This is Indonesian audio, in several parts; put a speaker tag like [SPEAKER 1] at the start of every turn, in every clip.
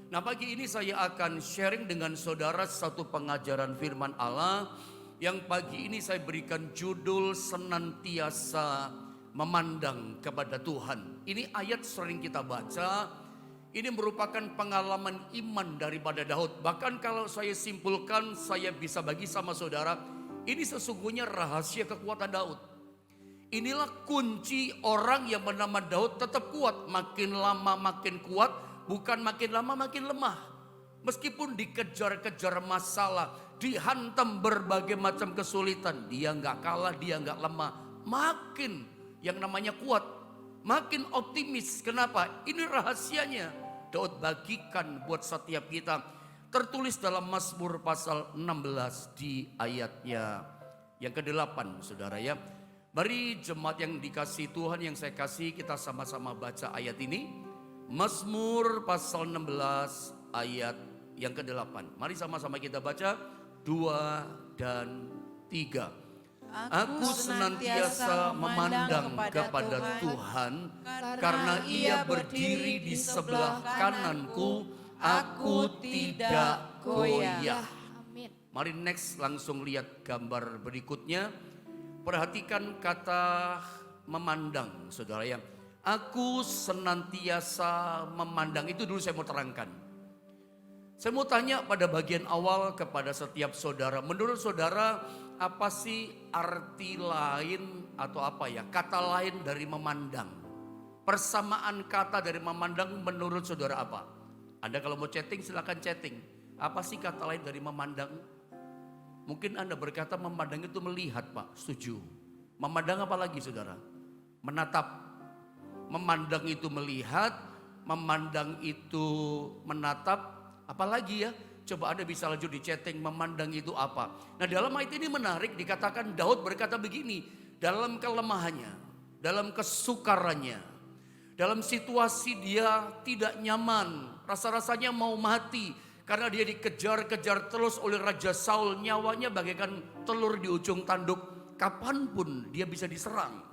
[SPEAKER 1] Nah, pagi ini saya akan sharing dengan saudara satu pengajaran firman Allah yang pagi ini saya berikan judul senantiasa memandang kepada Tuhan. Ini ayat sering kita baca. Ini merupakan pengalaman iman daripada Daud. Bahkan kalau saya simpulkan, saya bisa bagi sama saudara, ini sesungguhnya rahasia kekuatan Daud. Inilah kunci orang yang bernama Daud tetap kuat. Makin lama makin kuat, bukan makin lama makin lemah. Meskipun dikejar-kejar masalah, dihantam berbagai macam kesulitan, dia nggak kalah, dia nggak lemah. Makin yang namanya kuat, makin optimis. Kenapa? Ini rahasianya. Daud bagikan buat setiap kita. Tertulis dalam Mazmur pasal 16 di ayatnya yang ke-8, saudara ya. Mari jemaat yang dikasih Tuhan, yang saya kasih, kita sama-sama baca ayat ini. Mazmur pasal 16 ayat yang ke-8. Mari sama-sama kita baca 2 dan 3. Aku senantiasa memandang kepada Tuhan, karena Ia berdiri di sebelah kananku, aku tidak goyah. Mari next langsung lihat gambar berikutnya. Perhatikan kata memandang, saudara ya. Aku senantiasa memandang, itu dulu saya mau terangkan. Saya mau tanya pada bagian awal kepada setiap saudara. Menurut saudara, apa sih arti lain atau apa ya, kata lain dari memandang? Persamaan kata dari memandang menurut saudara apa? Anda kalau mau chatting silakan chatting. Apa sih kata lain dari memandang? Mungkin Anda berkata memandang itu melihat, Pak. Setuju. Memandang apa lagi, saudara? Menatap. Memandang itu melihat, memandang itu menatap. Apalagi ya? Coba Anda bisa lanjut di chatting, memandang itu apa? Nah, dalam ayat ini menarik, dikatakan Daud berkata begini, dalam kelemahannya, dalam kesukarannya, dalam situasi dia tidak nyaman, rasa-rasanya mau mati. Karena dia dikejar-kejar terus oleh Raja Saul, nyawanya bagaikan telur di ujung tanduk. Kapanpun dia bisa diserang.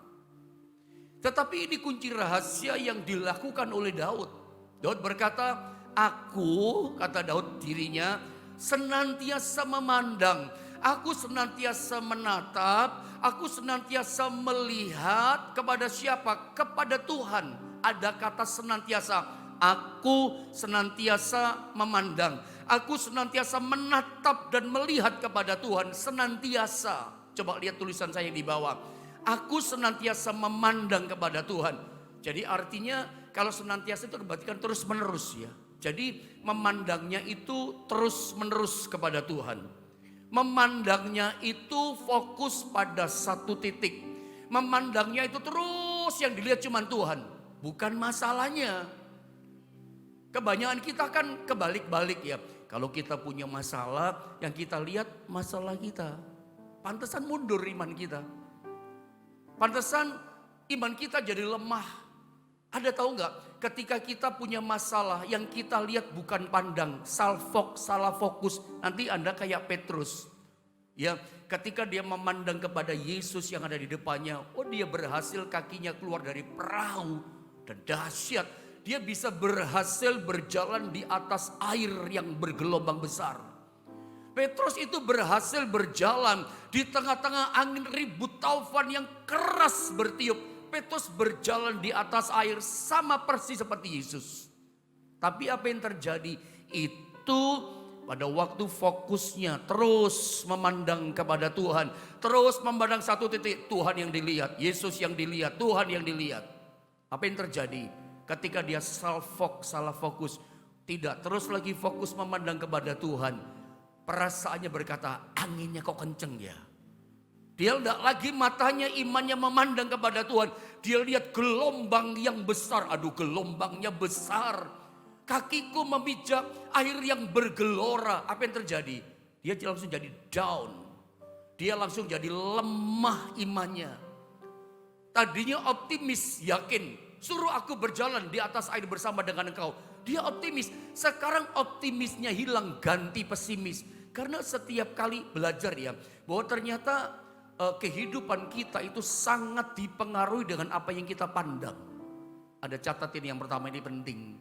[SPEAKER 1] Tetapi ini kunci rahasia yang dilakukan oleh Daud. Daud berkata, aku, kata Daud dirinya, senantiasa memandang. Aku senantiasa menatap, aku senantiasa melihat kepada siapa? Kepada Tuhan. Ada kata senantiasa. Aku senantiasa memandang. Aku senantiasa menatap dan melihat kepada Tuhan. Senantiasa. Coba lihat tulisan saya di bawah. Aku senantiasa memandang kepada Tuhan. Jadi artinya kalau senantiasa itu berarti kan terus menerus ya. Jadi memandangnya itu terus menerus kepada Tuhan. Memandangnya itu fokus pada satu titik. Memandangnya itu terus yang dilihat cuma Tuhan. Bukan masalahnya. Kebanyakan kita kan kebalik-balik ya. Kalau kita punya masalah, yang kita lihat masalah kita. Pantesan mundur iman kita. Pantesan iman kita jadi lemah. Ada tahu nggak? Ketika kita punya masalah, yang kita lihat bukan pandang, salah fokus. Nanti Anda kayak Petrus. Ya, ketika dia memandang kepada Yesus yang ada di depannya, oh dia berhasil kakinya keluar dari perahu dan dahsyat. Dia bisa berhasil berjalan di atas air yang bergelombang besar. Petrus itu berhasil berjalan di tengah-tengah angin ribut taufan yang keras bertiup. Petrus berjalan di atas air sama persis seperti Yesus. Tapi apa yang terjadi? Itu pada waktu fokusnya terus memandang kepada Tuhan. Terus memandang satu titik, Tuhan yang dilihat, Yesus yang dilihat, Tuhan yang dilihat. Apa yang terjadi? Ketika dia salah fokus, tidak terus lagi fokus memandang kepada Tuhan. Perasaannya berkata, anginnya kok kenceng ya. Dia tidak lagi matanya imannya memandang kepada Tuhan. Dia lihat gelombang yang besar. Aduh, gelombangnya besar. Kakiku memijak air yang bergelora. Apa yang terjadi? Dia langsung jadi down. Dia langsung jadi lemah imannya. Tadinya optimis, yakin. Suruh aku berjalan di atas air bersama dengan engkau. Dia optimis. Sekarang optimisnya hilang, ganti pesimis. Karena setiap kali belajar ya, bahwa ternyata kehidupan kita itu sangat dipengaruhi dengan apa yang kita pandang. Ada catat ini yang pertama, ini penting.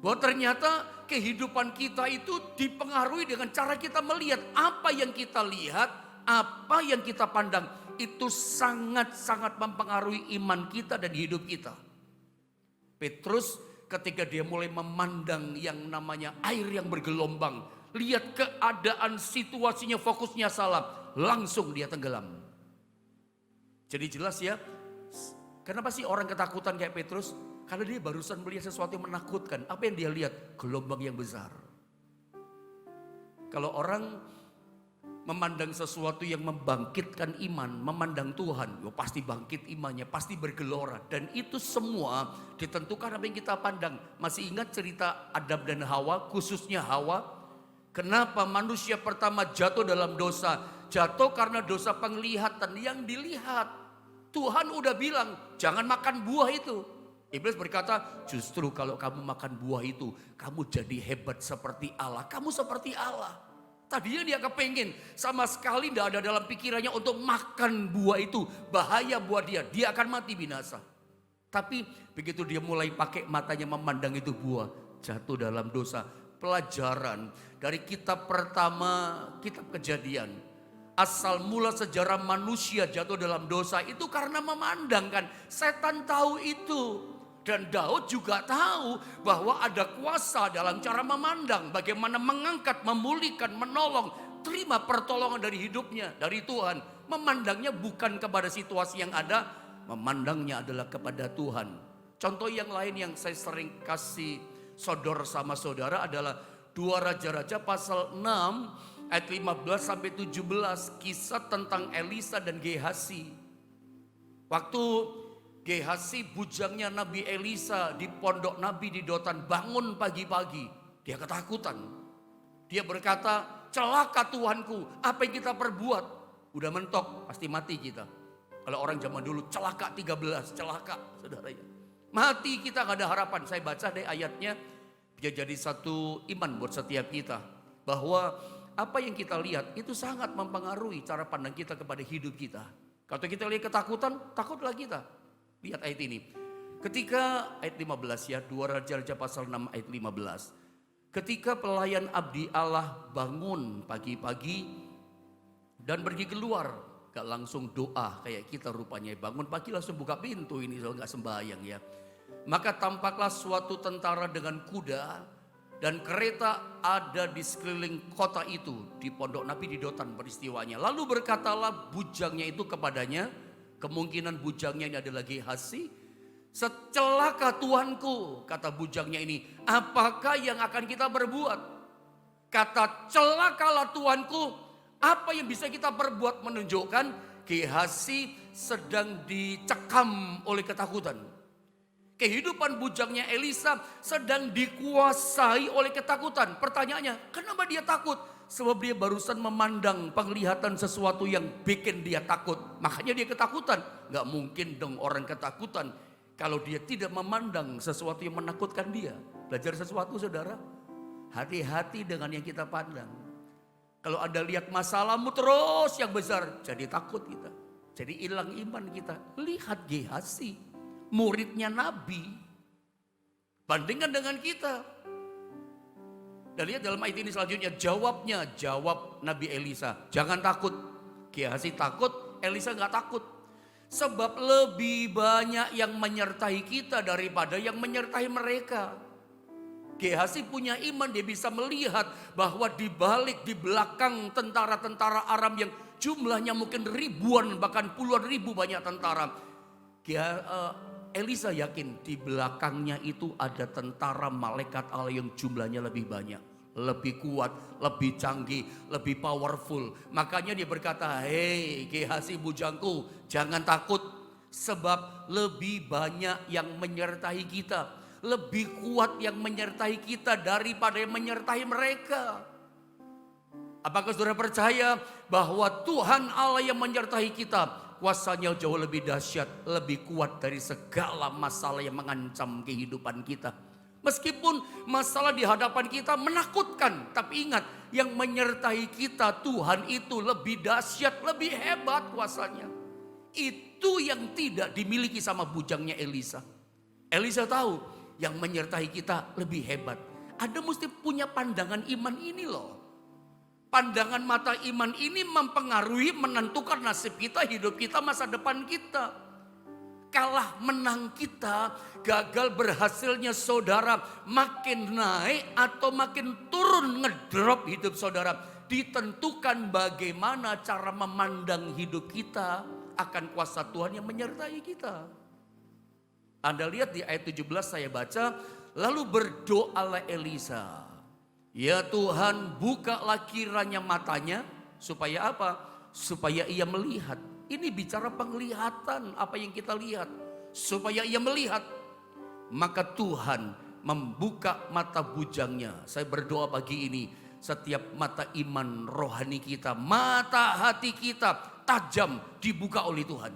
[SPEAKER 1] Bahwa ternyata kehidupan kita itu dipengaruhi dengan cara kita melihat. Apa yang kita lihat, apa yang kita pandang, itu sangat-sangat mempengaruhi iman kita dan hidup kita. Petrus ketika dia mulai memandang yang namanya air yang bergelombang, lihat keadaan situasinya, fokusnya salah, langsung dia tenggelam. Jadi jelas ya, kenapa sih orang ketakutan kayak Petrus? Karena dia barusan melihat sesuatu yang menakutkan. Apa yang dia lihat? Gelombang yang besar. Kalau orang memandang sesuatu yang membangkitkan iman, memandang Tuhan, pasti bangkit imannya, pasti bergelora. Dan itu semua ditentukan apa yang kita pandang. Masih ingat cerita Adam dan Hawa, khususnya Hawa? Kenapa manusia pertama jatuh dalam dosa? Jatuh karena dosa penglihatan yang dilihat. Tuhan udah bilang, jangan makan buah itu. Iblis berkata, justru kalau kamu makan buah itu, kamu jadi hebat seperti Allah. Kamu seperti Allah. Tadinya dia kepingin, sama sekali tidak ada dalam pikirannya untuk makan buah itu. Bahaya buat dia, dia akan mati binasa. Tapi begitu dia mulai pakai matanya memandang itu buah, jatuh dalam dosa. Pelajaran dari kitab pertama, kitab Kejadian. Asal mula sejarah manusia jatuh dalam dosa itu karena memandangkan. Setan tahu itu. Dan Daud juga tahu bahwa ada kuasa dalam cara memandang. Bagaimana mengangkat, memulihkan, menolong. Terima pertolongan dari hidupnya, dari Tuhan. Memandangnya bukan kepada situasi yang ada. Memandangnya adalah kepada Tuhan. Contoh yang lain yang saya sering kasih sodor sama saudara adalah 2 Raja-Raja pasal 6 ayat 15 sampai 17. Kisah tentang Elisa dan Gehasi. Waktu Gehasi bujangnya Nabi Elisa di pondok Nabi di Dotan bangun pagi-pagi. Dia ketakutan. Dia berkata, celaka Tuhanku, apa yang kita perbuat? Udah mentok, pasti mati kita. Kalau orang zaman dulu celaka 13, celaka saudaranya. Mati kita gak ada harapan. Saya baca deh ayatnya, dia jadi satu iman buat setiap kita. Bahwa apa yang kita lihat itu sangat mempengaruhi cara pandang kita kepada hidup kita. Kalau kita lihat ketakutan, takutlah kita. Lihat ayat ini. Ketika ayat 15 ya, 2 Raja-Raja pasal 6 ayat 15. Ketika pelayan abdi Allah bangun pagi-pagi dan pergi keluar, gak langsung doa kayak kita rupanya. Bangun pagi langsung buka pintu ini soal gak sembahyang ya. Maka tampaklah suatu tentara dengan kuda dan kereta ada di sekeliling kota itu. Di pondok Nabi di Dotan peristiwanya. Lalu berkatalah bujangnya itu kepadanya, kemungkinan bujangnya ini adalah Gehasi. Secelaka Tuanku, kata bujangnya ini, apakah yang akan kita berbuat? Kata celakalah Tuanku, apa yang bisa kita perbuat? Menunjukkan Gehasi sedang dicekam oleh ketakutan. Kehidupan bujangnya Elisa sedang dikuasai oleh ketakutan. Pertanyaannya, kenapa dia takut? Sebab dia barusan memandang penglihatan sesuatu yang bikin dia takut. Makanya dia ketakutan. Gak mungkin dong orang ketakutan kalau dia tidak memandang sesuatu yang menakutkan dia. Belajar sesuatu saudara. Hati-hati dengan yang kita pandang. Kalau Anda lihat masalahmu terus yang besar, jadi takut kita. Jadi hilang iman kita. Lihat Gehasi, muridnya Nabi. Bandingkan dengan kita. Dan lihat dalam ayat ini selanjutnya jawab Nabi Elisa. Jangan takut. Gehasi takut, Elisa gak takut. Sebab lebih banyak yang menyertai kita daripada yang menyertai mereka. Gehasi punya iman, dia bisa melihat bahwa di balik, di belakang tentara-tentara Aram yang jumlahnya mungkin ribuan bahkan puluhan ribu banyak tentara. Elisa yakin di belakangnya itu ada tentara malaikat Allah yang jumlahnya lebih banyak, lebih kuat, lebih canggih, lebih powerful. Makanya dia berkata, hei Gehasi bujangku, jangan takut. Sebab lebih banyak yang menyertai kita, lebih kuat yang menyertai kita daripada yang menyertai mereka. Apakah saudara percaya bahwa Tuhan Allah yang menyertai kita, kuasanya jauh lebih dahsyat, lebih kuat dari segala masalah yang mengancam kehidupan kita. Meskipun masalah di hadapan kita menakutkan, tapi ingat yang menyertai kita Tuhan itu lebih dahsyat, lebih hebat kuasanya. Itu yang tidak dimiliki sama bujangnya Elisa. Elisa tahu yang menyertai kita lebih hebat. Anda mesti punya pandangan iman ini loh. Pandangan mata iman ini mempengaruhi, menentukan nasib kita, hidup kita, masa depan kita. Kalah menang kita, gagal berhasilnya saudara, makin naik atau makin turun ngedrop hidup saudara, ditentukan bagaimana cara memandang hidup kita akan kuasa Tuhan yang menyertai kita. Anda lihat di ayat 17 saya baca, lalu berdoalah Elisa, ya Tuhan bukalah kiranya matanya, supaya apa? Supaya ia melihat. Ini bicara penglihatan, apa yang kita lihat. Supaya ia melihat. Maka Tuhan membuka mata bujangnya. Saya berdoa pagi ini, setiap mata iman rohani kita, mata hati kita tajam dibuka oleh Tuhan.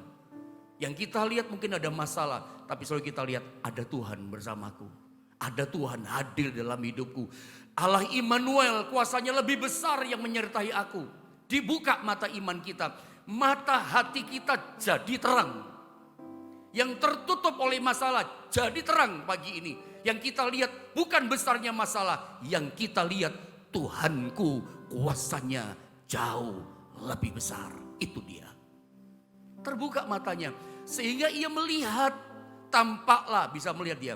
[SPEAKER 1] Yang kita lihat mungkin ada masalah, tapi selalu kita lihat ada Tuhan bersamaku. Ada Tuhan hadir dalam hidupku. Allah Immanuel, kuasanya lebih besar yang menyertai aku. Dibuka mata iman kita. Mata hati kita jadi terang. Yang tertutup oleh masalah jadi terang pagi ini. Yang kita lihat bukan besarnya masalah. Yang kita lihat Tuhanku kuasanya jauh lebih besar. Itu dia. Terbuka matanya. Sehingga ia melihat. Tampaklah bisa melihat dia.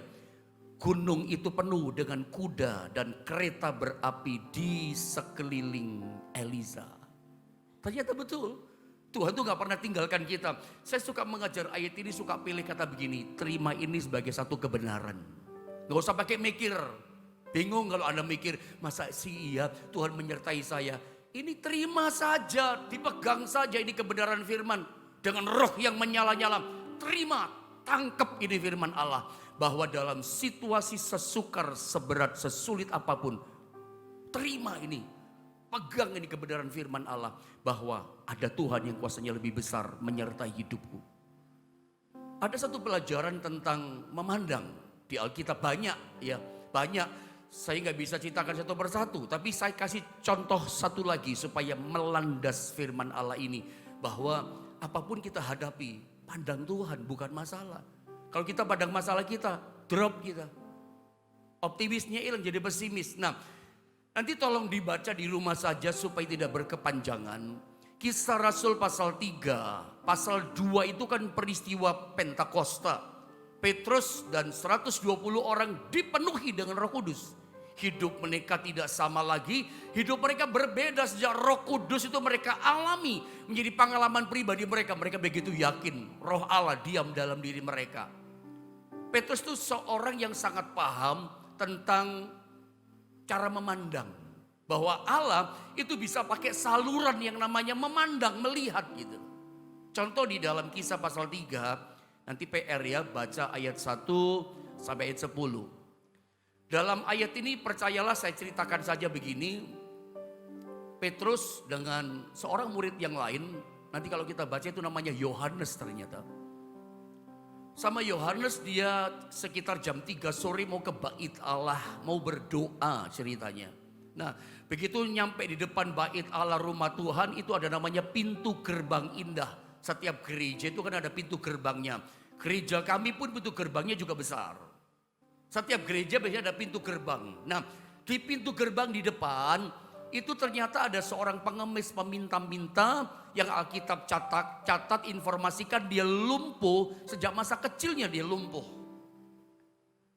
[SPEAKER 1] Gunung itu penuh dengan kuda dan kereta berapi di sekeliling Elisa. Ternyata betul. Tuhan tuh gak pernah tinggalkan kita. Saya suka mengajar ayat ini, suka pilih kata begini. Terima ini sebagai satu kebenaran. Gak usah pakai mikir. Bingung kalau Anda mikir, masa sih iya Tuhan menyertai saya. Ini terima saja, dipegang saja ini kebenaran firman. Dengan roh yang menyala-nyala. Terima, tangkap ini firman Allah. Bahwa dalam situasi sesukar, seberat, sesulit apapun. Terima ini. Pegang ini kebenaran firman Allah. Bahwa ada Tuhan yang kuasanya lebih besar menyertai hidupku. Ada satu pelajaran tentang memandang. Di Alkitab banyak ya. Banyak. Saya nggak bisa ceritakan satu persatu. Tapi saya kasih contoh satu lagi. Supaya melandas firman Allah ini. Bahwa apapun kita hadapi. Pandang Tuhan bukan masalah. Kalau kita pandang masalah kita. Drop kita. Optimisnya hilang jadi pesimis. Nah. Nanti tolong dibaca di rumah saja supaya tidak berkepanjangan. Kisah Rasul pasal 3, pasal 2 itu kan peristiwa Pentakosta. Petrus dan 120 orang dipenuhi dengan Roh Kudus. Hidup mereka tidak sama lagi, hidup mereka berbeda sejak Roh Kudus itu mereka alami. Menjadi pengalaman pribadi mereka, mereka begitu yakin Roh Allah diam dalam diri mereka. Petrus itu seorang yang sangat paham tentang cara memandang. Bahwa Allah itu bisa pakai saluran yang namanya memandang, melihat gitu. Contoh di dalam Kisah pasal 3, nanti PR ya, baca ayat 1 sampai ayat 10. Dalam ayat ini percayalah saya ceritakan saja begini. Petrus dengan seorang murid yang lain, nanti kalau kita baca itu namanya Yohanes ternyata. Sama Yohanes dia sekitar jam 3 sore mau ke bait Allah, mau berdoa ceritanya. Nah begitu nyampe di depan bait Allah rumah Tuhan itu ada namanya pintu gerbang indah. Setiap gereja itu kan ada pintu gerbangnya. Gereja kami pun pintu gerbangnya juga besar. Setiap gereja biasanya ada pintu gerbang. Nah di pintu gerbang di depan itu ternyata ada seorang pengemis peminta-minta yang Alkitab catat informasikan dia lumpuh sejak masa kecilnya dia lumpuh.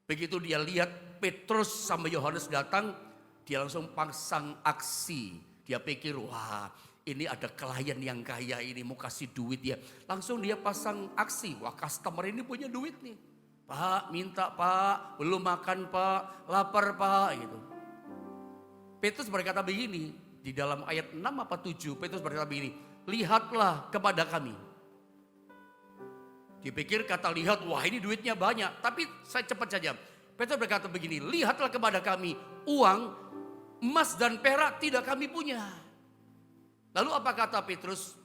[SPEAKER 1] Begitu dia lihat Petrus sama Yohanes datang, dia langsung pasang aksi. Dia pikir wah ini ada klien yang kaya ini mau kasih duit ya. Langsung dia pasang aksi, wah customer ini punya duit nih. Pak minta pak, belum makan pak, lapar pak gitu. Petrus berkata begini, di dalam ayat 6 apa 7, Petrus berkata begini, lihatlah kepada kami. Dipikir kata lihat, wah ini duitnya banyak, tapi saya cepat saja. Petrus berkata begini, lihatlah kepada kami, uang, emas dan perak tidak kami punya. Lalu apa kata Petrus?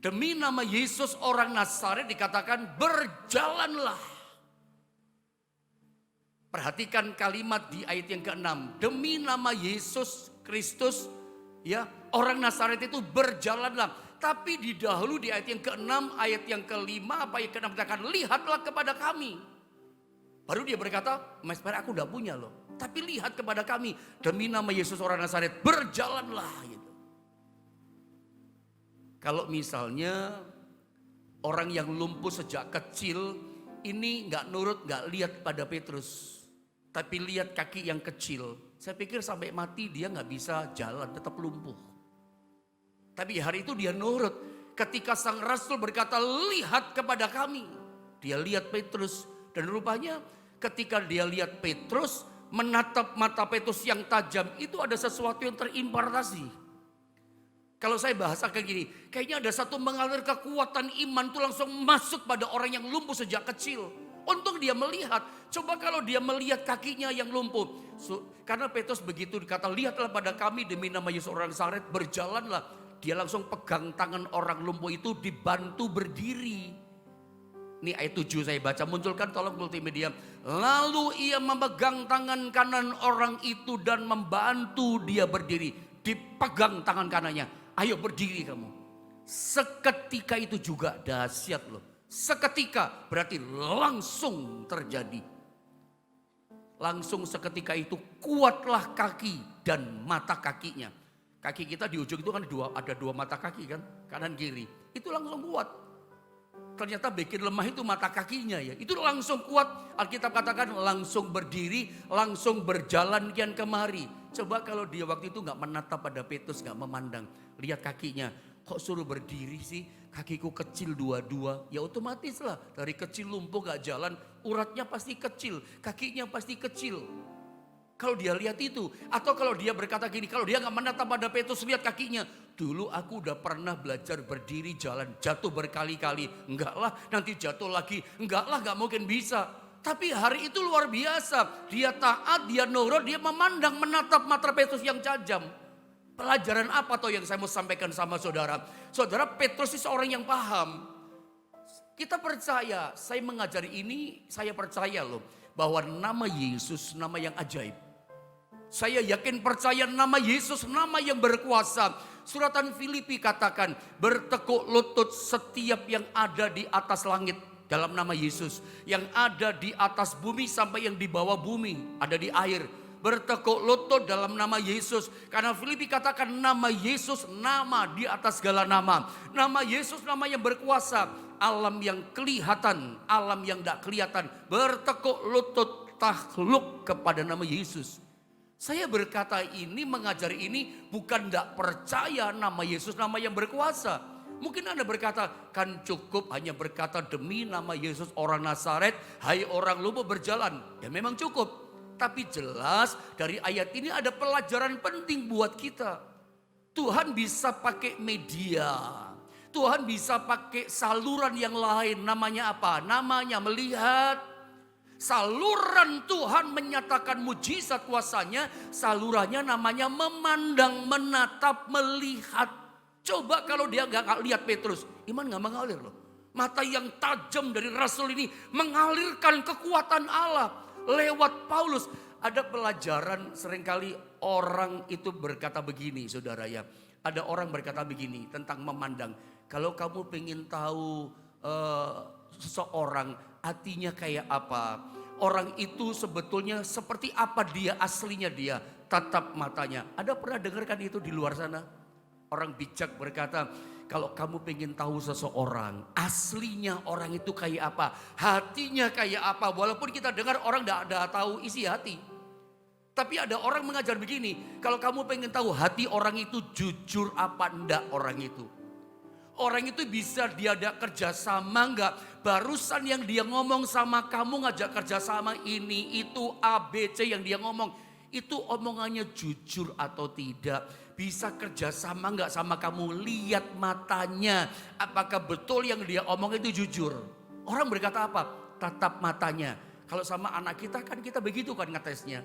[SPEAKER 1] Demi nama Yesus orang Nazaret dikatakan berjalanlah. Perhatikan kalimat di ayat yang ke-6. Demi nama Yesus Kristus, ya orang Nazaret itu berjalanlah. Tapi di dahulu di ayat yang ke-6, ayat yang ke-5, apa ayat ke-6 katakan lihatlah kepada kami. Baru dia berkata, Mas Pera, aku udah punya loh. Tapi lihat kepada kami, demi nama Yesus orang Nazaret, berjalanlah gitu. Kalau misalnya orang yang lumpuh sejak kecil, ini gak nurut, gak lihat pada Petrus. Tapi lihat kaki yang kecil. Saya pikir sampai mati dia gak bisa jalan, tetap lumpuh. Tapi hari itu dia nurut. Ketika sang rasul berkata, lihat kepada kami. Dia lihat Petrus. Dan rupanya ketika dia lihat Petrus, menatap mata Petrus yang tajam, itu ada sesuatu yang terimpartasi. Kalau saya bahasakan gini, kayaknya ada satu mengalir kekuatan iman itu langsung masuk pada orang yang lumpuh sejak kecil. Untung dia melihat. Coba kalau dia melihat kakinya yang lumpuh. Karena Petrus begitu dikata, lihatlah pada kami demi nama Yesus orang Nazaret, berjalanlah. Dia langsung pegang tangan orang lumpuh itu, dibantu berdiri. Ini ayat 7 saya baca, munculkan tolong multimedia. Lalu ia memegang tangan kanan orang itu dan membantu dia berdiri. Dipegang tangan kanannya, ayo berdiri kamu. Seketika itu juga dahsyat loh. Seketika berarti langsung terjadi. Langsung seketika itu kuatlah kaki dan mata kakinya. Kaki kita di ujung itu kan ada dua mata kaki kan, kanan kiri. Itu langsung kuat. Ternyata bikin lemah itu mata kakinya ya. Itu langsung kuat. Alkitab katakan langsung berdiri, langsung berjalan kian kemari. Coba kalau dia waktu itu gak menatap pada Petrus, gak memandang. Lihat kakinya, kok suruh berdiri sih? Kakiku kecil dua-dua. Ya otomatis lah, dari kecil lumpuh gak jalan, uratnya pasti kecil, kakinya pasti kecil. Kalau dia lihat itu, atau kalau dia berkata gini, kalau dia gak menatap pada Petrus, lihat kakinya. Dulu aku udah pernah belajar berdiri jalan, jatuh berkali-kali. Enggak lah, nanti jatuh lagi. Enggak lah, gak mungkin bisa. Tapi hari itu luar biasa. Dia taat, dia nurut, dia memandang, menatap mata Petrus yang tajam. Pelajaran apa toh yang saya mau sampaikan sama saudara? Saudara, Petrus itu seorang yang paham. Kita percaya, saya mengajari ini, saya percaya loh. Bahwa nama Yesus, nama yang ajaib. Saya yakin percaya nama Yesus, nama yang berkuasa. Suratan Filipi katakan, bertekuk lutut setiap yang ada di atas langit dalam nama Yesus. Yang ada di atas bumi sampai yang di bawah bumi, ada di air. Bertekuk lutut dalam nama Yesus. Karena Filipi katakan nama Yesus, nama di atas segala nama. Nama Yesus, nama yang berkuasa. Alam yang kelihatan, alam yang tidak kelihatan. Bertekuk lutut takluk kepada nama Yesus. Saya berkata ini, mengajari ini bukan tidak percaya nama Yesus, nama yang berkuasa. Mungkin Anda berkata, kan cukup hanya berkata demi nama Yesus orang Nazaret, hai orang lumpuh berjalan. Ya memang cukup. Tapi jelas dari ayat ini ada pelajaran penting buat kita. Tuhan bisa pakai media. Tuhan bisa pakai saluran yang lain. Namanya apa? Namanya melihat. Saluran Tuhan menyatakan mujizat kuasanya, salurannya namanya memandang, menatap, melihat. Coba kalau dia gak lihat Petrus, iman gak mengalir loh. Mata yang tajam dari Rasul ini mengalirkan kekuatan Allah lewat Paulus. Ada pelajaran seringkali orang itu berkata begini saudara ya. Ada orang berkata begini tentang memandang. Kalau kamu pengen tahu seseorang hatinya kayak apa, orang itu sebetulnya seperti apa dia aslinya, dia tatap matanya. Ada pernah dengarkan itu di luar sana? Orang bijak berkata, kalau kamu pengen tahu seseorang aslinya orang itu kayak apa, hatinya kayak apa, walaupun kita dengar orang tidak tahu isi hati. Tapi ada orang mengajar begini, kalau kamu pengen tahu hati orang itu jujur apa enggak orang itu. Orang itu bisa diajak kerjasama enggak? Barusan yang dia ngomong sama kamu ngajak kerjasama ini, itu ABC yang dia ngomong. Itu omongannya jujur atau tidak? Bisa kerjasama enggak sama kamu? Lihat matanya. Apakah betul yang dia omong itu jujur? Orang berkata apa? Tatap matanya. Kalau sama anak kita kan kita begitu kan ngetesnya.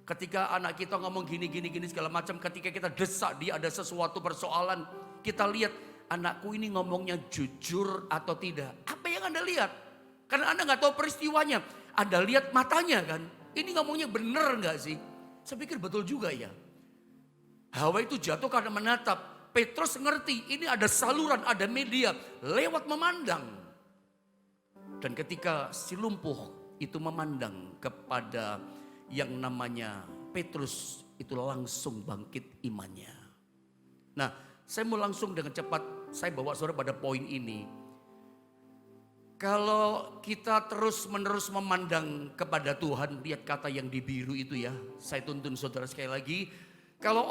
[SPEAKER 1] Ketika anak kita ngomong gini segala macam. Ketika kita desak dia ada sesuatu persoalan. Kita lihat. Anakku ini ngomongnya jujur atau tidak? Apa yang Anda lihat? Karena Anda gak tahu peristiwanya. Anda lihat matanya kan. Ini ngomongnya benar gak sih? Saya pikir betul juga ya. Hawa itu jatuh karena menatap. Petrus ngerti ini ada saluran, ada media. Lewat memandang. Dan ketika si lumpuh itu memandang kepada yang namanya Petrus, itu langsung bangkit imannya. Nah, saya mau langsung dengan cepat, saya bawa saudara pada poin ini. Kalau kita terus menerus memandang kepada Tuhan, lihat kata yang di biru itu ya. Saya tuntun saudara sekali lagi. Kalau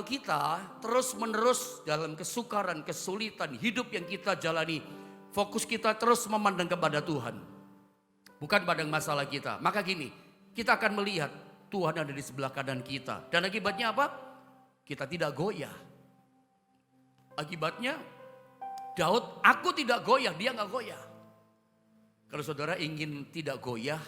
[SPEAKER 1] kita terus menerus dalam kesukaran, kesulitan, hidup yang kita jalani, fokus kita terus memandang kepada Tuhan, bukan pada masalah kita. Maka gini, kita akan melihat Tuhan ada di sebelah kanan kita. Dan akibatnya apa? Kita tidak goyah. Akibatnya Daud, aku tidak goyah, dia gak goyah. Kalau saudara ingin tidak goyah,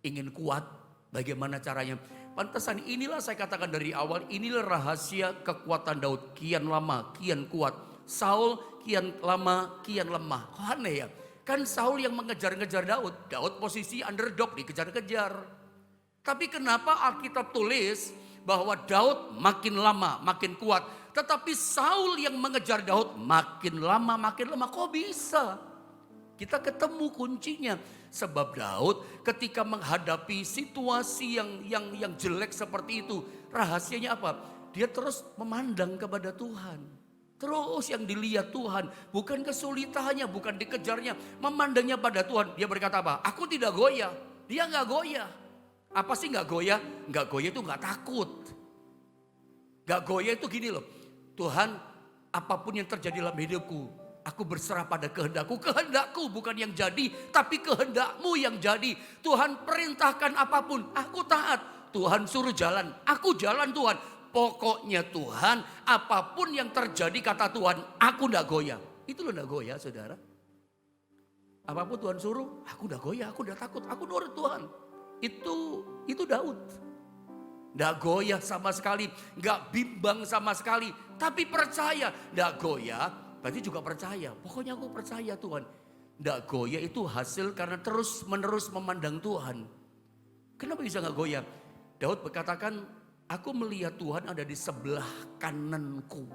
[SPEAKER 1] ingin kuat, bagaimana caranya? Pantesan inilah saya katakan dari awal, inilah rahasia kekuatan Daud. Kian lama, kian kuat. Saul kian lama, kian lemah. Kok aneh ya? Kan Saul yang mengejar-ngejar Daud. Daud posisi underdog, dikejar-kejar. Tapi kenapa Alkitab tulis bahwa Daud makin lama, makin kuat. Tetapi Saul yang mengejar Daud makin lama, makin lemah. Kok bisa? Kita ketemu kuncinya. Sebab Daud ketika menghadapi situasi yang jelek seperti itu, rahasianya apa? Dia terus memandang kepada Tuhan. Terus yang dilihat Tuhan, bukan kesulitannya, bukan dikejarnya, memandangnya pada Tuhan. Dia berkata apa? Aku tidak goyah. Dia nggak goyah. Apa sih nggak goyah? Nggak goyah itu nggak takut. Nggak goyah itu gini loh. Tuhan, apapun yang terjadi dalam hidupku, aku berserah pada kehendakku. Kehendakku bukan yang jadi, tapi kehendakmu yang jadi. Tuhan perintahkan apapun, aku taat. Tuhan suruh jalan, aku jalan Tuhan. Pokoknya Tuhan, apapun yang terjadi kata Tuhan, aku tidak goyah. Itu loh tidak goyah saudara. Apapun Tuhan suruh, aku tidak goyah, aku tidak takut, aku nurut Tuhan. Itu Daud. Tidak goyah sama sekali, nggak bimbang sama sekali. Tapi percaya, tidak goyah. Berarti juga percaya, pokoknya aku percaya Tuhan. Tidak goyah itu hasil karena terus menerus memandang Tuhan. Kenapa bisa gak goyah? Daud berkatakan, aku melihat Tuhan ada di sebelah kananku.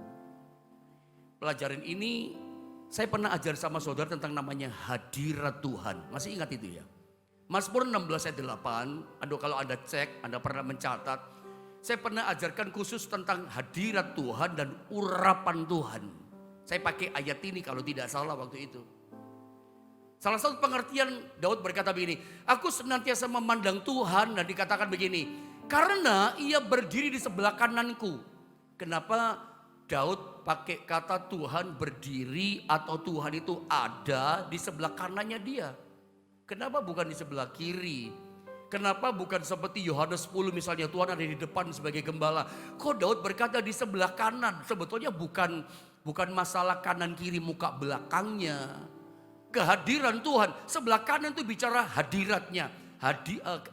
[SPEAKER 1] Pelajaran ini saya pernah ajar sama saudara tentang namanya hadirat Tuhan. Masih ingat itu ya? Mazmur 16 ayat 8, aduh kalau Anda cek, Anda pernah mencatat. Saya pernah ajarkan khusus tentang hadirat Tuhan dan urapan Tuhan. Saya pakai ayat ini kalau tidak salah waktu itu. Salah satu pengertian Daud berkata begini, aku senantiasa memandang Tuhan, dan dikatakan begini, karena ia berdiri di sebelah kananku. Kenapa Daud pakai kata Tuhan berdiri atau Tuhan itu ada di sebelah kanannya dia? Kenapa bukan di sebelah kiri? Kenapa bukan seperti Yohanes 10 misalnya Tuhan ada di depan sebagai gembala? Kok Daud berkata di sebelah kanan? Sebetulnya bukan masalah kanan kiri muka belakangnya. Kehadiran Tuhan, sebelah kanan itu bicara hadiratnya.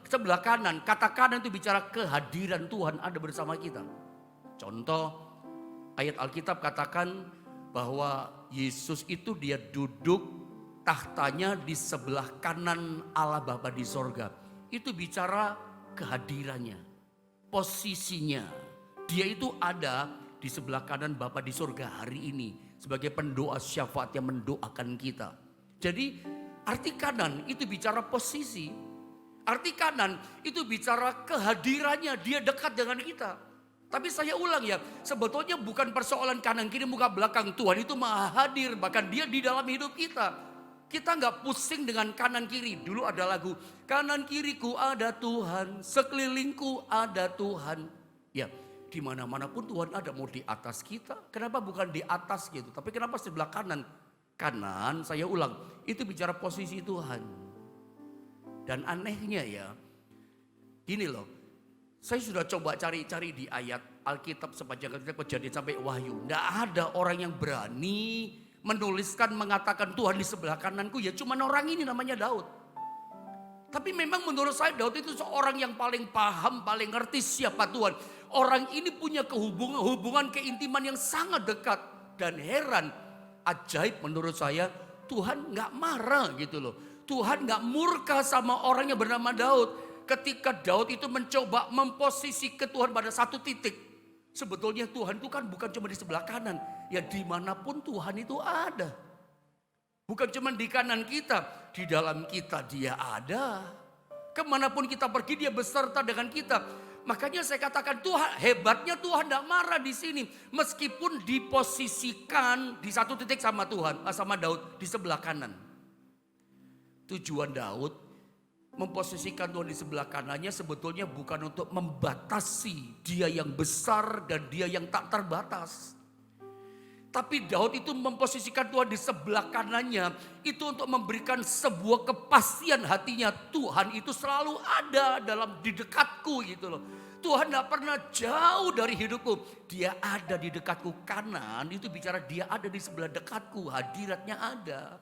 [SPEAKER 1] Sebelah kanan, kata kanan itu bicara kehadiran Tuhan ada bersama kita. Contoh, ayat Alkitab katakan bahwa Yesus itu dia duduk tahtanya di sebelah kanan Allah Bapa di sorga. Itu bicara kehadirannya, posisinya. Dia itu ada di sebelah kanan Bapa di sorga hari ini sebagai pendoa syafaat yang mendoakan kita. Jadi arti kanan itu bicara posisi. Arti kanan itu bicara kehadirannya, dia dekat dengan kita. Tapi saya ulang ya, sebetulnya bukan persoalan kanan kiri muka belakang. Tuhan itu maha hadir, bahkan dia di dalam hidup kita. Kita gak pusing dengan kanan kiri. Dulu ada lagu, kanan kiriku ada Tuhan, sekelilingku ada Tuhan. Ya, di mana-mana pun Tuhan ada, mau di atas kita. Kenapa bukan di atas gitu, tapi kenapa sebelah kanan? Kanan, saya ulang, itu bicara posisi Tuhan. Dan anehnya ya, gini loh, saya sudah coba cari-cari di ayat Alkitab sepanjang Kejadian sampai Wahyu. Tidak ada orang yang berani menuliskan mengatakan Tuhan di sebelah kananku, ya cuma orang ini namanya Daud. Tapi memang menurut saya Daud itu seorang yang paling paham, paling ngerti siapa Tuhan. Orang ini punya hubungan keintiman yang sangat dekat. Dan heran, ajaib menurut saya, Tuhan gak marah gitu loh. Tuhan gak murka sama orang yang bernama Daud. Ketika Daud itu mencoba memposisikan Tuhan pada satu titik. Sebetulnya Tuhan itu kan bukan cuma di sebelah kanan. Ya dimanapun Tuhan itu ada. Bukan cuma di kanan kita, di dalam kita dia ada. Kemanapun kita pergi dia beserta dengan kita. Makanya saya katakan Tuhan, hebatnya Tuhan tidak marah di sini. Meskipun diposisikan di satu titik sama Tuhan, sama Daud di sebelah kanan. Tujuan Daud memposisikan Tuhan di sebelah kanannya sebetulnya bukan untuk membatasi dia yang besar dan dia yang tak terbatas. Tapi Daud itu memposisikan Tuhan di sebelah kanannya itu untuk memberikan sebuah kepastian hatinya. Tuhan itu selalu ada di dekatku gitu loh. Tuhan gak pernah jauh dari hidupku. Dia ada di dekatku. Kanan itu bicara dia ada di sebelah dekatku. Hadiratnya ada.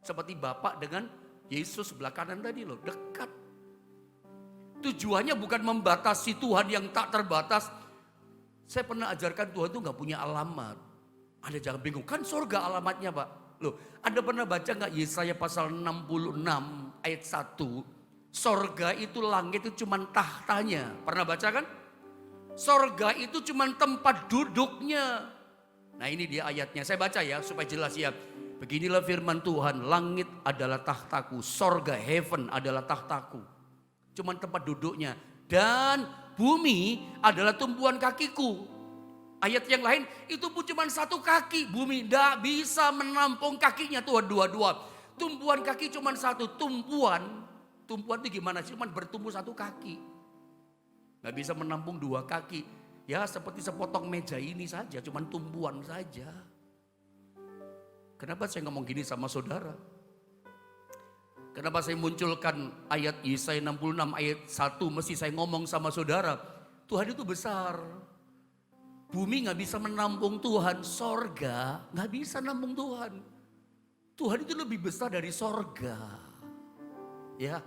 [SPEAKER 1] Seperti Bapak dengan Yesus sebelah kanan tadi loh. Dekat. Tujuannya bukan membatasi Tuhan yang tak terbatas. Saya pernah ajarkan Tuhan itu gak punya alamat. Ada jangan bingung, kan surga alamatnya Pak. Loh, Anda pernah baca gak Yesaya pasal 66 ayat 1? Surga itu langit itu cuma tahtanya. Pernah baca kan? Surga itu cuma tempat duduknya. Nah ini dia ayatnya, saya baca ya supaya jelas ya. Beginilah firman Tuhan, langit adalah tahtaku, surga heaven adalah tahtaku. Cuma tempat duduknya. Dan bumi adalah tumpuan kakiku. Ayat yang lain itu pun cuma satu kaki. Bumi tidak bisa menampung kakinya Tuhan dua-dua. Tumpuan kaki cuma satu. Tumpuan itu gimana sih? Cuma bertumbuh satu kaki. Gak bisa menampung dua kaki. Ya seperti sepotong meja ini saja. Cuma tumpuan saja. Kenapa saya ngomong gini sama saudara? Kenapa saya munculkan ayat Yesaya 66 ayat 1. Mesti saya ngomong sama saudara. Tuhan itu besar. Bumi gak bisa menampung Tuhan, sorga gak bisa nampung Tuhan. Tuhan itu lebih besar dari sorga. Ya,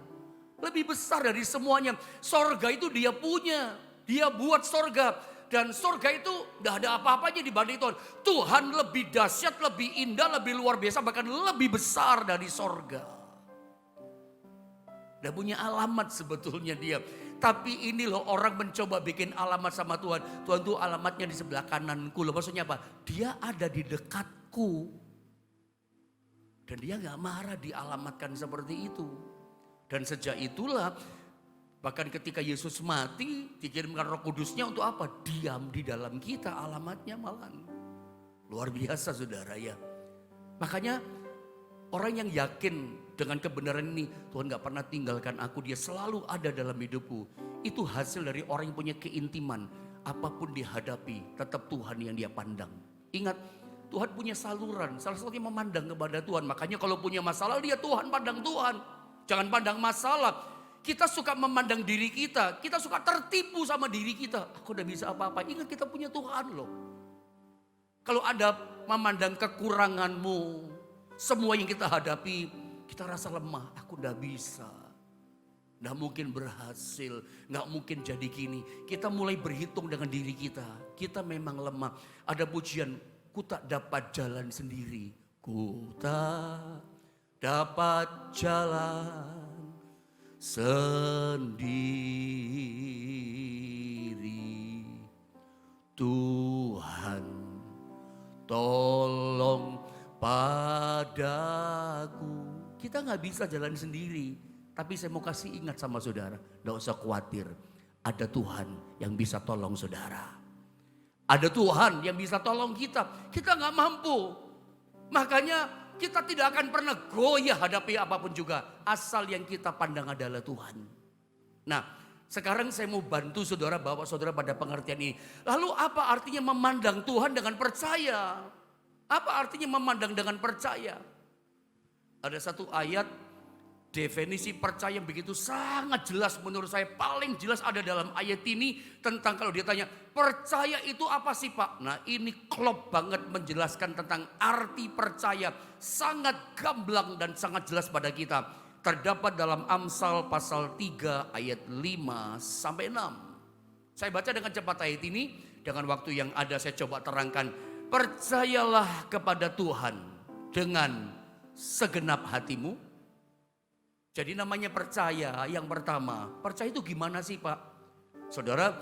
[SPEAKER 1] lebih besar dari semuanya. Sorga itu dia punya, dia buat sorga. Dan sorga itu gak ada apa-apanya dibanding Tuhan. Tuhan lebih dahsyat, lebih indah, lebih luar biasa, bahkan lebih besar dari sorga. Dia punya alamat sebetulnya dia. Tapi ini loh orang mencoba bikin alamat sama Tuhan. Tuhan tuh alamatnya di sebelah kananku loh. Maksudnya apa? Dia ada di dekatku. Dan dia gak marah dialamatkan seperti itu. Dan sejak itulah bahkan ketika Yesus mati dikirimkan Roh Kudusnya untuk apa? Diam di dalam kita alamatnya malah. Luar biasa saudara ya. Makanya orang yang yakin dengan kebenaran ini, Tuhan gak pernah tinggalkan aku, dia selalu ada dalam hidupku. Itu hasil dari orang yang punya keintiman. Apapun dihadapi, tetap Tuhan yang dia pandang. Ingat, Tuhan punya saluran, salah satunya memandang kepada Tuhan. Makanya kalau punya masalah, dia Tuhan pandang Tuhan. Jangan pandang masalah. Kita suka memandang diri kita suka tertipu sama diri kita. Aku udah bisa apa-apa, ingat kita punya Tuhan loh. Kalau ada memandang kekuranganmu, semua yang kita hadapi, kita rasa lemah, aku udah bisa. Gak mungkin berhasil, gak mungkin jadi gini. Kita mulai berhitung dengan diri kita. Kita memang lemah. Ada pujian, ku tak dapat jalan sendiri. Ku tak dapat jalan sendiri. Tuhan tolong padaku. Kita gak bisa jalan sendiri. Tapi saya mau kasih ingat sama saudara. Gak usah khawatir. Ada Tuhan yang bisa tolong saudara. Ada Tuhan yang bisa tolong kita. Kita gak mampu. Makanya kita tidak akan pernah goyah hadapi apapun juga. Asal yang kita pandang adalah Tuhan. Nah sekarang saya mau bantu saudara bawa saudara pada pengertian ini. Lalu apa artinya memandang Tuhan dengan percaya? Apa artinya memandang dengan percaya? Ada satu ayat definisi percaya yang begitu sangat jelas menurut saya. Paling jelas ada dalam ayat ini tentang kalau dia tanya percaya itu apa sih Pak? Nah ini klop banget menjelaskan tentang arti percaya. Sangat gamblang dan sangat jelas pada kita. Terdapat dalam Amsal pasal 3 ayat 5 sampai 6. Saya baca dengan cepat ayat ini. Dengan waktu yang ada saya coba terangkan. Percayalah kepada Tuhan dengan segenap hatimu. Jadi namanya percaya yang pertama. Percaya itu gimana sih Pak? Saudara,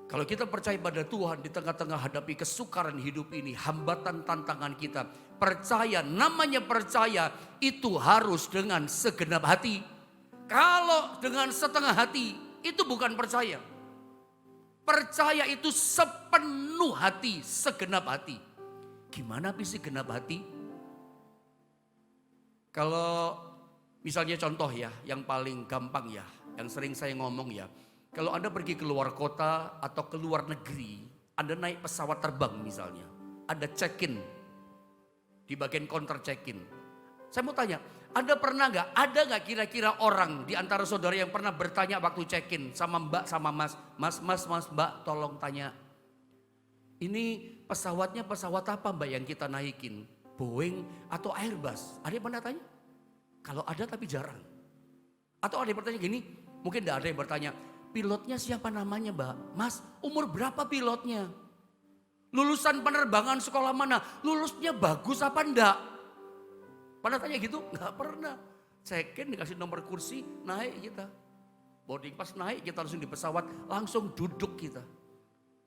[SPEAKER 1] kalau kita percaya pada Tuhan di tengah-tengah hadapi kesukaran hidup ini, hambatan tantangan kita. Percaya, namanya percaya itu harus dengan segenap hati. Kalau dengan setengah hati itu bukan percaya. Percaya itu sepenuh hati, segenap hati. Gimana sih segenap hati? Kalau misalnya contoh ya, yang paling gampang ya, yang sering saya ngomong ya. Kalau Anda pergi ke luar kota atau ke luar negeri, Anda naik pesawat terbang misalnya. Ada check-in di bagian counter check-in. Saya mau tanya, Anda pernah nggak, ada nggak kira-kira orang di antara saudara yang pernah bertanya waktu check-in sama mbak sama mas, mbak tolong tanya, ini pesawatnya pesawat apa mbak yang kita naikin? Boeing atau Airbus? Ada yang pernah tanya? Kalau ada tapi jarang. Atau ada yang bertanya gini, mungkin tidak ada yang bertanya, pilotnya siapa namanya mbak? Mas, umur berapa pilotnya? Lulusan penerbangan sekolah mana? Lulusnya bagus apa enggak? Pernah tanya gitu? Enggak pernah. Check-in dikasih nomor kursi, naik kita. Boarding pass naik, kita langsung di pesawat, langsung duduk kita.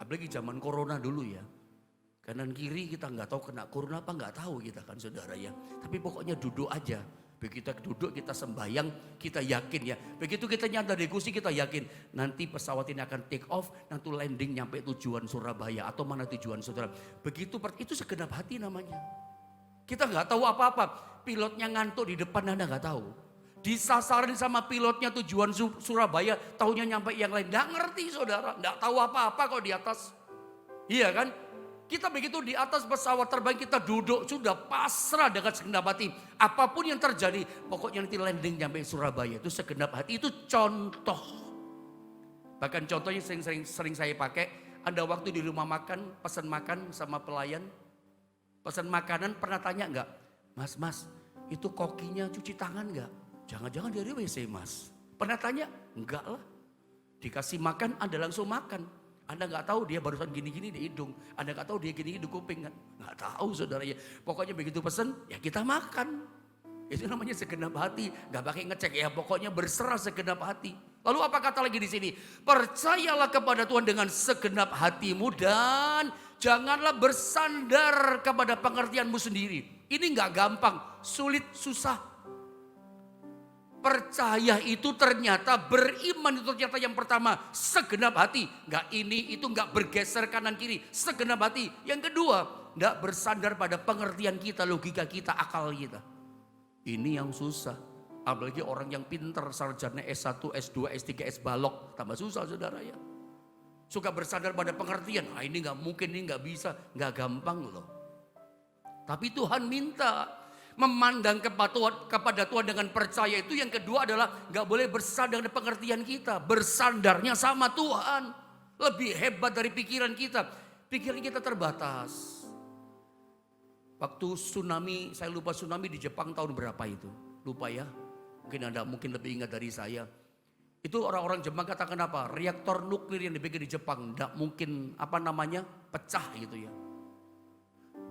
[SPEAKER 1] Apalagi zaman corona dulu ya. Kanan kiri kita nggak tahu kena corona apa nggak tahu kita kan saudara ya. Tapi pokoknya duduk aja. Begitu kita duduk kita sembahyang, kita yakin ya. Begitu kita nyantai di kursi kita yakin. Nanti pesawat ini akan take off, nanti landing nyampe tujuan Surabaya atau mana tujuan saudara. Begitu itu segenap hati namanya. Kita nggak tahu apa-apa. Pilotnya ngantuk di depan Anda nggak tahu. Disasarin sama pilotnya tujuan Surabaya, taunya nyampe yang lain. Nggak ngerti saudara, nggak tahu apa-apa kok di atas. Iya kan? Kita begitu di atas pesawat terbang kita duduk sudah pasrah dengan segenap hati. Apapun yang terjadi pokoknya nanti landing nyampe Surabaya itu segenap hati. Itu contoh. Bahkan contohnya sering saya pakai. Ada waktu di rumah makan pesan makan sama pelayan. Pesan makanan pernah tanya enggak? Mas itu kokinya cuci tangan enggak? Jangan-jangan dari WC mas. Pernah tanya? Enggak lah. Dikasih makan Anda langsung makan. Anda nggak tahu dia barusan gini-gini di hidung. Anda nggak tahu dia gini di kuping kan? Nggak tahu saudara ya. Pokoknya begitu pesen ya kita makan. Itu namanya segenap hati. Nggak pakai ngecek ya. Pokoknya berserah segenap hati. Lalu apa kata lagi di sini? Percayalah kepada Tuhan dengan segenap hatimu dan janganlah bersandar kepada pengertianmu sendiri. Ini nggak gampang, sulit, susah. Percaya itu ternyata, beriman itu ternyata yang pertama segenap hati. Enggak ini itu enggak bergeser kanan kiri, segenap hati. Yang kedua, enggak bersandar pada pengertian kita, logika kita, akal kita. Ini yang susah. Apalagi orang yang pintar, sarjana S1, S2, S3, S balok, tambah susah saudara ya. Suka bersandar pada pengertian, ini enggak mungkin, ini enggak bisa, enggak gampang loh. Tapi Tuhan minta memandang kepada Tuhan dengan percaya itu. Yang kedua adalah gak boleh bersandar dengan pengertian kita. Bersandarnya sama Tuhan. Lebih hebat dari pikiran kita. Pikiran kita terbatas. Waktu tsunami, saya lupa tsunami di Jepang tahun berapa itu. Lupa ya. Mungkin Anda lebih ingat dari saya. Itu orang-orang Jepang katakan apa? Reaktor nuklir yang dibikin di Jepang gak mungkin pecah gitu ya.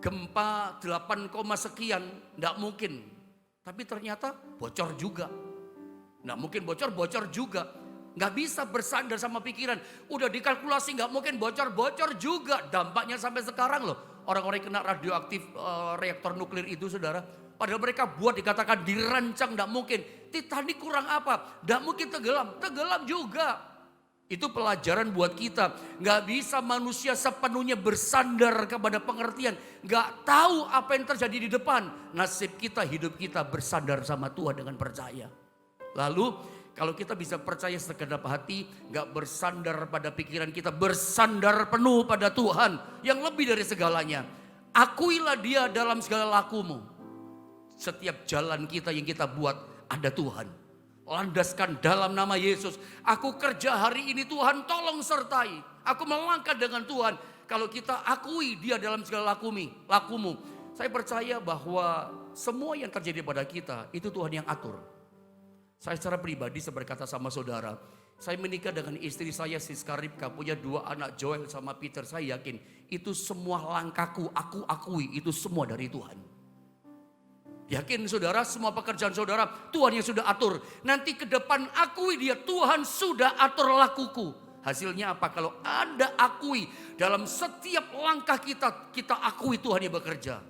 [SPEAKER 1] Gempa 8, sekian, enggak mungkin. Tapi ternyata bocor juga. Enggak mungkin bocor juga. Enggak bisa bersandar sama pikiran. Udah dikalkulasi enggak mungkin bocor juga. Dampaknya sampai sekarang loh. Orang-orang kena radioaktif reaktor nuklir itu saudara. Padahal mereka buat dikatakan dirancang enggak mungkin. Titanic kurang apa? Enggak mungkin tenggelam juga. Itu pelajaran buat kita. Gak bisa manusia sepenuhnya bersandar kepada pengertian. Gak tahu apa yang terjadi di depan. Nasib kita, hidup kita bersandar sama Tuhan dengan percaya. Lalu kalau kita bisa percaya segenap hati. Gak bersandar pada pikiran kita. Bersandar penuh pada Tuhan. Yang lebih dari segalanya. Akuilah dia dalam segala lakumu. Setiap jalan kita yang kita buat ada Tuhan. Landaskan dalam nama Yesus. Aku kerja hari ini Tuhan tolong sertai. Aku melangkah dengan Tuhan. Kalau kita akui dia dalam segala lakumu. Saya percaya bahwa semua yang terjadi pada kita itu Tuhan yang atur. Saya secara pribadi saya berkata sama saudara. Saya menikah dengan istri saya Siska Ripka. Punya 2 anak Joel sama Peter. Saya yakin itu semua langkahku aku akui itu semua dari Tuhan. Yakin saudara, semua pekerjaan saudara Tuhan yang sudah atur. Nanti ke depan akui dia, Tuhan sudah atur lakuku. Hasilnya apa? Kalau Anda akui dalam setiap langkah kita akui Tuhan yang bekerja.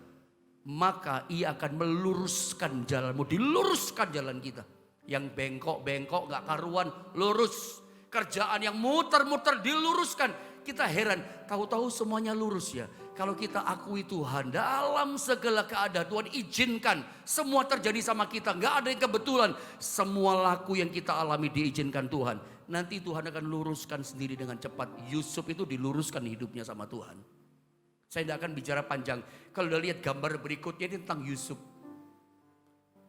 [SPEAKER 1] Maka ia akan meluruskan jalanmu, diluruskan jalan kita. Yang bengkok-bengkok gak karuan, lurus. Kerjaan yang muter-muter diluruskan. Kita heran, tahu-tahu semuanya lurus ya. Kalau kita akui Tuhan dalam segala keadaan, Tuhan izinkan semua terjadi sama kita. Gak ada yang kebetulan. Semua laku yang kita alami diizinkan Tuhan. Nanti Tuhan akan luruskan sendiri dengan cepat. Yusuf itu diluruskan hidupnya sama Tuhan. Saya tidak akan bicara panjang. Kalau udah lihat gambar berikutnya ini tentang Yusuf.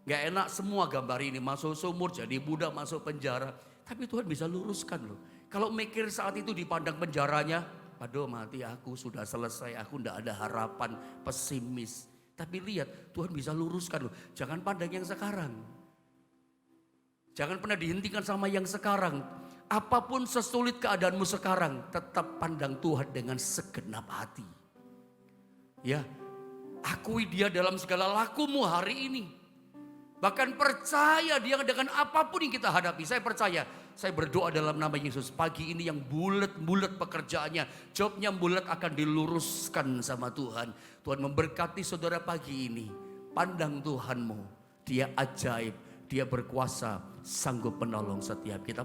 [SPEAKER 1] Gak enak semua gambar ini. Masuk sumur, jadi budak, masuk penjara. Tapi Tuhan bisa luruskan loh. Kalau mikir saat itu dipandang penjaranya, aduh mati aku sudah selesai, aku tidak ada harapan, pesimis. Tapi lihat Tuhan bisa luruskan loh. Jangan pandang yang sekarang. Jangan pernah dihentikan sama yang sekarang. Apapun sesulit keadaanmu sekarang, tetap pandang Tuhan dengan segenap hati. Ya, akui Dia dalam segala lakumu hari ini. Bahkan percaya Dia dengan apapun yang kita hadapi. Saya percaya, saya berdoa dalam nama Yesus. Pagi ini yang bulat-bulat pekerjaannya, jobnya bulat akan diluruskan sama Tuhan. Tuhan memberkati saudara pagi ini. Pandang Tuhanmu, Dia ajaib, Dia berkuasa, sanggup menolong setiap kita.